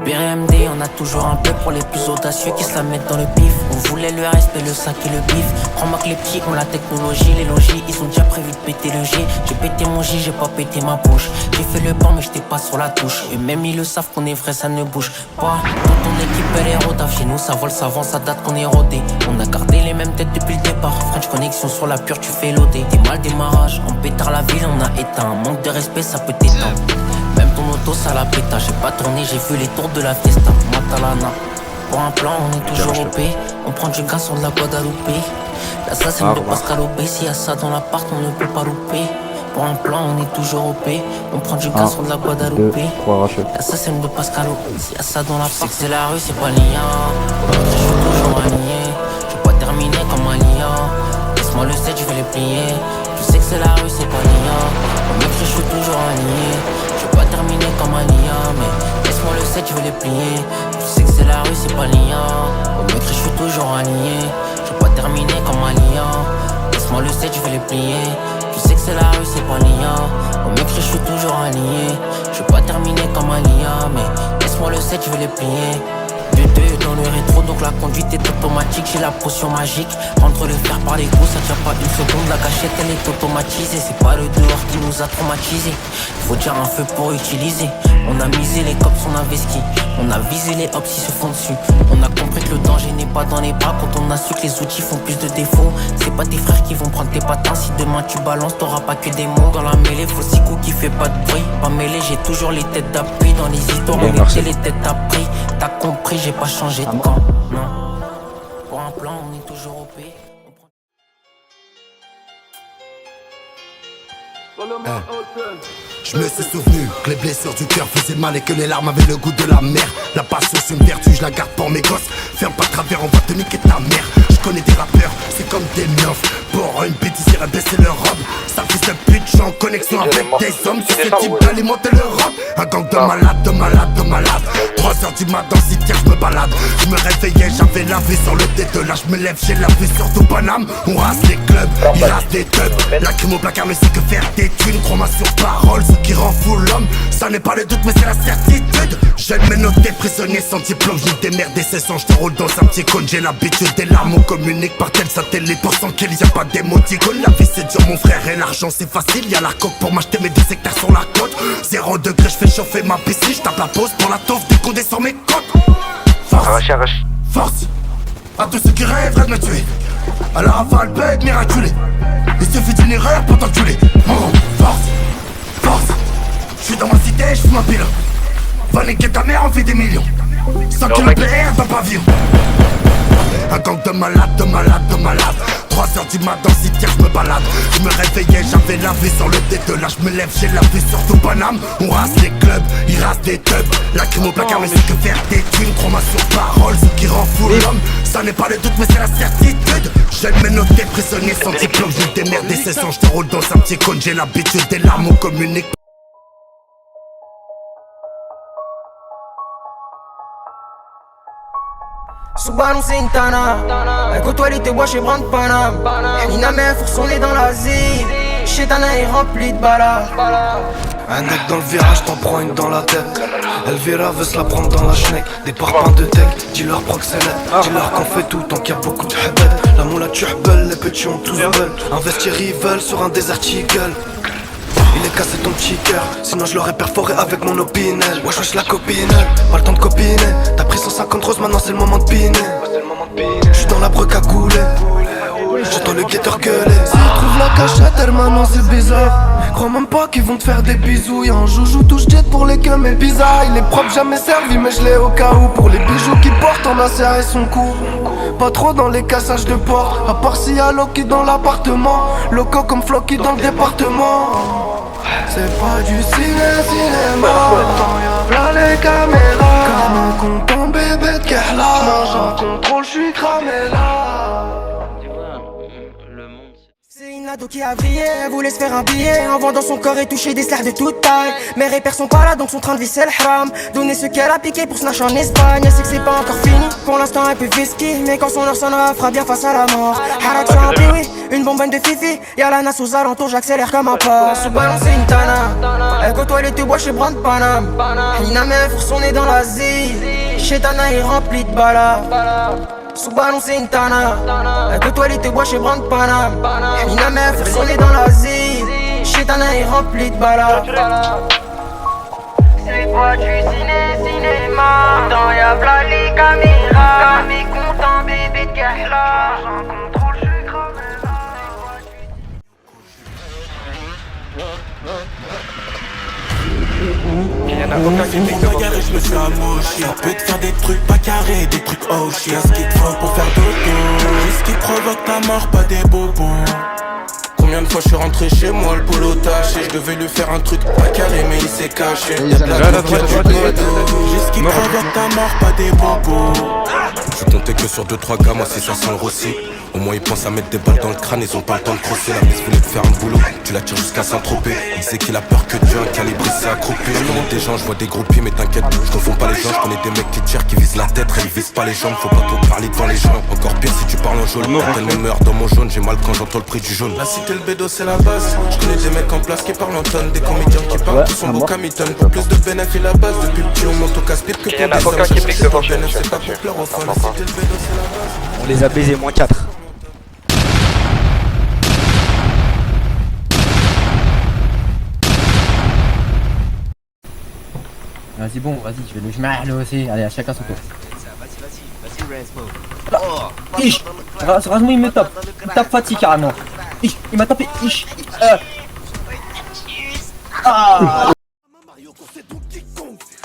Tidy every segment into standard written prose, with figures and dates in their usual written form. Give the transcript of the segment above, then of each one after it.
BMD, on a toujours un peu pour les plus audacieux qui se la mettent dans le pif. On voulait le respect, le sac et le bif. Crois-moi que les petits ont la technologie, les logis, ils ont déjà prévu de péter le G. J'ai pété mon J, j'ai pas pété ma bouche. J'ai fait le banc mais j'étais pas sur la touche. Et même ils le savent qu'on est vrai, ça ne bouge pas. Dans ton équipe elle est rodave, chez nous ça vole, ça vend, ça date qu'on est rodé. On a gardé les mêmes têtes depuis le départ. French connexion sur la pure, tu fais l'OD. T'es mal démarrage, en pétard la ville on a éteint. Manque de respect ça peut t'éteindre. Même ton auto ça la péta, j'ai pas tourné, j'ai vu les tours de la fiesta. Matalana, pour un plan on est toujours OP. On prend du gaz sur de la Guadeloupe. L'assassin de Pascal Obé, s'il y a ça dans l'appart on ne peut pas louper. Pour un plan on est toujours OP. On prend du gaz sur de la Guadeloupe. L'assassin de Pascal Obé, s'il y a ça dans l'appart c'est la rue, c'est pas l'IA. Je suis toujours aligné, je vais pas terminer comme un lion. Laisse-moi le 7, je vais les plier. Je sais que c'est la rue, c'est pas l'IA. Mec je suis toujours aligné, je vais pas terminer comme un lion. Mais laisse-moi le 7, je vais les plier. Je sais que c'est la rue, c'est pas l'IA. Mec je suis toujours aligné, je vais pas terminer comme un lion. Laisse-moi le 7, je vais les plier. Je sais que c'est la rue, c'est pas l'IA. Mec je suis toujours aligné, je vais pas terminer comme un lion. Mais laisse-moi le 7, je vais les plier. De deux dans le rétro, donc la conduite est automatique. J'ai la potion magique, rentre le fer par les coups, ça tient pas une seconde. La gâchette elle est automatisée, c'est pas le dehors qui nous a traumatisés. Faut dire un feu pour utiliser. On a misé les cops, on a investi. On a visé les hops, ils se font dessus. On a compris que le danger n'est pas dans les bras. Quand on a su que les outils font plus de défauts. C'est pas tes frères qui vont prendre tes patins. Si demain tu balances, t'auras pas que des mots. Dans la mêlée, faut 6 coups qui fait pas de bruit. Pas mêlé, j'ai toujours les têtes d'appui. Dans les histoires, on était les têtes appris. T'as compris, j'ai pas changé de camp. Non. Pour un plan, on est toujours OP. Je me suis souvenu que les blessures du cœur faisaient mal et que les larmes avaient le goût de la mer. La passion c'est une vertu, je la garde pour mes gosses. Ferme pas de travers, on va te niquer ta mère. Je connais des rappeurs, c'est comme des meufs. Pour une bêtise, irait baisser leur robe. Ça fils de pute, je suis en connexion avec des hommes susceptibles d'alimenter l'Europe. Un gang de malades, de malades, de malades. 3h du matin dans le cimetière, je me balade. Je me réveillais, j'avais la vue sur le D2. Là je me lève, j'ai la vue sur tout Paname. On rase les clubs, ils rasent des tubs. La crime au placard ne sait que faire des thunes. Crois-moi sur parole, ce qui rend fou l'homme. Ça n'est pas le doute mais c'est la certitude. Jeune menotté, prisonnier sans diplôme. Je démerde et c'est sans, je te roule dans un petit cône. J'ai l'habitude des larmes, on communique par tel satellite. Pour sans qu'il y a pas d'émoticône. La vie c'est dur mon frère et l'argent c'est facile. Y'a la coque pour m'acheter mes 2 hectares sur la côte. 0 degré, je fais chauffer ma piscine. Je tape la pause pour la toffe dès qu'on descend mes côtes. Force, force à tous ceux qui rêveraient de me tuer. À la rafale peut être miraculé. Il suffit d'une erreur pour t'enculer. Force, force. Je suis dans ma cité, je fume un pilon. Va niquer ta mère, on fait des millions. 100 km dans le pavillon. Un gang de malades, de malades, de malades. 3h du matin dans le cimetière, je me balade. Je me réveillais, j'avais la vue sur le D2. Là je me lève, j'ai la vue sur tout Paname. On rase les clubs, ils rasent des tubs. La crime au placard ne sait que faire des thunes. Crois-moi sur parole, ce qui rend fou l'homme. Ça n'est pas le doute mais c'est la certitude. Jeune menotté, prisonnier sans diplôme. Je démerde et c'est sans, je te roule dans un petit cône. J'ai l'habitude des larmes, on communique. Subaru Sintana, écoute-toi bois chez Brand Panam. Nina Mef pour son nez dans l'Asie. Chez Dana est rempli de balles. Un mec dans le virage, t'en prends une dans la tête. Elvira veut se la prendre dans la schneck. Des parpaings de tech, dis-leur proxélète. Dis-leur qu'on fait tout tant qu'il y a beaucoup de habet. La moula turbelle, les petits ont tous belle. Investir ils veulent sur un désert eagle. Il est cassé ton petit cœur, sinon je l'aurais perforé avec mon opinel. Wesh wesh la copinelle, pas le temps de copiner. T'as pris 150 roses, maintenant c'est le moment de piner. J'suis dans la breque à couler, j'entends le guetteur gueuler. S'ils trouvent la cachette, hermano c'est bizarre. Crois même pas qu'ils vont te faire des bisous. Y'a un joujou touche jet pour les queues mais bizarre. Il est propre, jamais servi mais je l'ai au cas où. Pour les bijoux qu'il porte, on a serré son cou. Pas trop dans les cassages de porte. À part s'il y a Loki dans l'appartement. Loco comme Flocky dans le département. C'est pas du cinéma. Y'a les caméras. Comme un content bébé de Kerla. J'mange en contrôle, j'suis cramé là. cadeau qui a brillé, elle voulait se faire un billet en vendant son corps et toucher des stars de toute taille. Mes repères sont pas là donc son train de vie c'est le haram. Donner ce qu'elle a piqué pour snatch en Espagne. Elle sait que c'est pas encore fini, pour l'instant un peu whisky, mais quand son heure sonnera, fera bien face à la mort. Harak sur un oui, une bonbonne de fifi. Y'a la nas aux alentours, j'accélère comme un pas. Sous ballon c'est une tana, elle côtoie les bois chez Brand Panam. Hina met fourre son nez dans l'Asie, chez Tana il rempli de balles. Sous ballon c'est une tana, elle côtoie les bois chez Brand Panam. Hina met fourre son nez dans l'Asie, chez Tana il rempli de balles. C'est quoi du cinéma? Dans y'a v'là les caméras. Mais content bébé de Kahla. J'en contrôle, j'suis crevé là. Je me suis amoché, on peut te faire des trucs pas carrés, des trucs oh shit. Ce qu'il te faut pour faire dodo, ce qui provoque ta mort, pas des bobos. Combien de fois je suis rentré chez moi, le polo taché. Je devais lui faire un truc pas carré mais il s'est caché. Y'a de la drogue, y'a du bédo. J'ai ce qui provoque ta mort, pas des bobos. Je comptais que sur 2-3 gars, moi c'est ça sans le rossi. Au moins ils pensent à mettre des balles dans le crâne, ils ont pas le temps de crosser. La mise voulait te faire un boulot, tu la tires jusqu'à Saint-Tropez. Il disait qu'il a peur que Dieu, un calibré c'est accroupi. Je connais des gens, je vois des groupies mais t'inquiète, je confonds pas les gens. Je connais des mecs qui tirent, qui visent la tête, ils visent pas les jambes. Faut pas trop parler devant les gens, encore pire si tu parles en jaune. T'as tellement meurt dans mon jaune, j'ai mal quand j'entends le prix du jaune. La cité, le bédo c'est la base, je connais des mecs en place qui parlent en tonnes. Des comédiens qui parlent, qui sont beaux camitonnes. Pour plus de bénéfices la base, depuis petit on monte au casse-pipe que pour des hommes. C'est pas bénéfice, c'est pas pour pleurer au fond. La cité, le bédo c'est la base. On les a baisés, moins 4. Vas-y bon, vas-y, je vais le jmarre aussi. Allez, à chacun son tour. Vas-y, Ish, Razmo il me tape. Il tape fatigue carrément. Ish, il m'a tapé. Ish. Ah.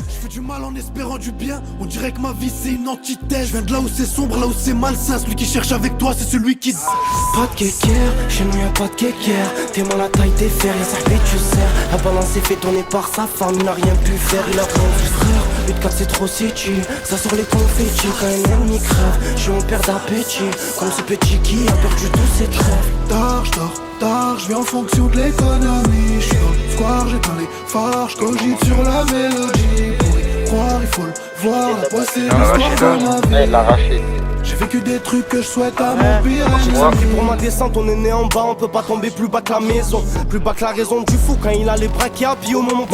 Je fais du mal en espérant du bien. On dirait que ma vie c'est une antithèse. Je viens de là où c'est sombre, là où c'est malsain. Celui qui cherche avec toi, c'est celui qui. Pas de kékère, chez nous y'a pas de kékère. T'es mal la taille des fers, y'a ça fait tu sers. La balance est fait tourner par sa femme, il n'a rien pu faire, il a vendu frère. 8-4 c'est trop city, ça sort les confettis. Quand un ennemi crève, je suis en perte d'appétit. Comme ce petit qui a perdu tous ses rêves. Tard, je vais en fonction de l'économie. Je suis dans le square, j'éteins les phares, je cogite sur la mélodie. Pour y croire, il faut le voir, la voix c'est l'histoire de ma vie. J'ai vécu des trucs que je souhaite à mon pire ennemi. Pour ma descente, on est né en bas, on peut pas tomber plus bas que la maison. Plus bas que la raison du fou quand il a les bras qui habillent au moment où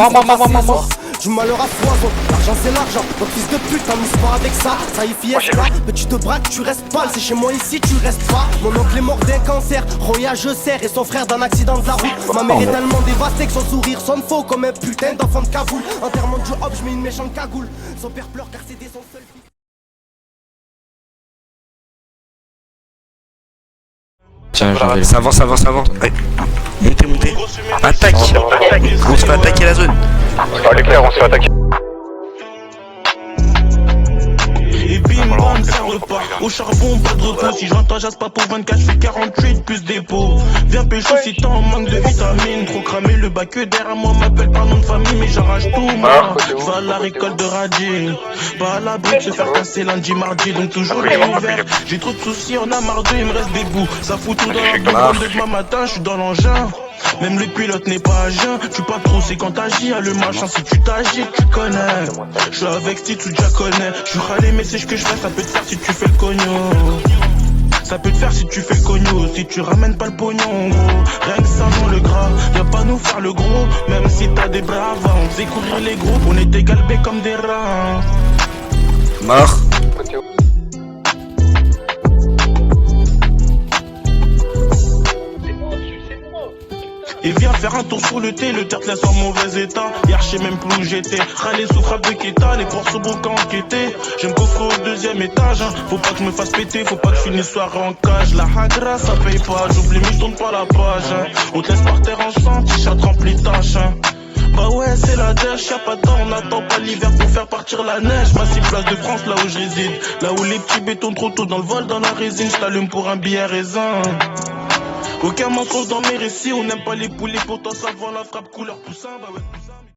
du malheur à foison, l'argent c'est l'argent, donc fils de pute t'amuses pas avec ça. Ça y fiesta, petite braque tu restes pâle, c'est chez moi ici tu restes pas. Mon oncle est mort d'un cancer, Roya je sers et son frère d'un accident de la route. Ma mère est tellement dévastée que son sourire sonne faux comme un putain d'enfant de Kaboul. Enterrement du hop, je mets une méchante cagoule. Son père pleure car c'était son seul fils. Tiens, ça avance. Ouais. Montez. Attaque. On se fait attaquer la zone. Allez clair, on se fait attaquer. Et bim bam ça repart, au charbon pas de repos. Si j'entends jazz pas pour 24, je fais 48 plus dépôt. Viens pécho si t'es en manque de vitamines. Trop cramé le bac que derrière moi m'appelle par nom de famille. Mais j'arrache tout moi, j'vais à la récolte de radis. Pas à l'abri de se faire casser lundi mardi. Donc toujours ouvert, j'ai trop de soucis, on a marre d'eux, il me reste des bouts. Ça fout tout dans la bande de demain matin, je suis dans l'engin. Même le pilote n'est pas à jeun. Tu pas trop c'est quand t'agis, le machin si tu t'agis, tu connais. Je suis avec Stitch ou déjà connais. Je suis râlé mais c'est ce que je fais, ça peut te faire si tu fais le cognon. Ça peut te faire si tu fais le cognon, si tu ramènes pas le pognon gros. Rien que ça dans le gras, y'a pas nous faire le gros. Même si t'as des braves, on faisait courir les groupes. On était galbés comme des rats. Mort. Et viens faire un tour sur le thé, le terre te laisse en mauvais état. Hier je sais même plus où j'étais, râlé sous frappe de Keta, les portes sont broquées enquêtées. Je me coffre au deuxième étage, hein. Faut pas que je me fasse péter, faut pas que je finisse soirée en cage. La hagra ça paye pas, j'oublie mais je tourne pas la page, hein. On te laisse par terre en sang, t-shirt rempli de tâches, hein. Bah ouais c'est la dèche, y'a pas de temps, on attend pas l'hiver pour faire partir la neige. Massif place de France là où je réside, là où les petits bétons trop tôt dans le vol dans la résine. J't'allume pour un billet raisin. Aucun mensonge dans mes récits, on n'aime pas les poulets, pourtant ça vend la frappe couleur poussin, bah ouais poussin.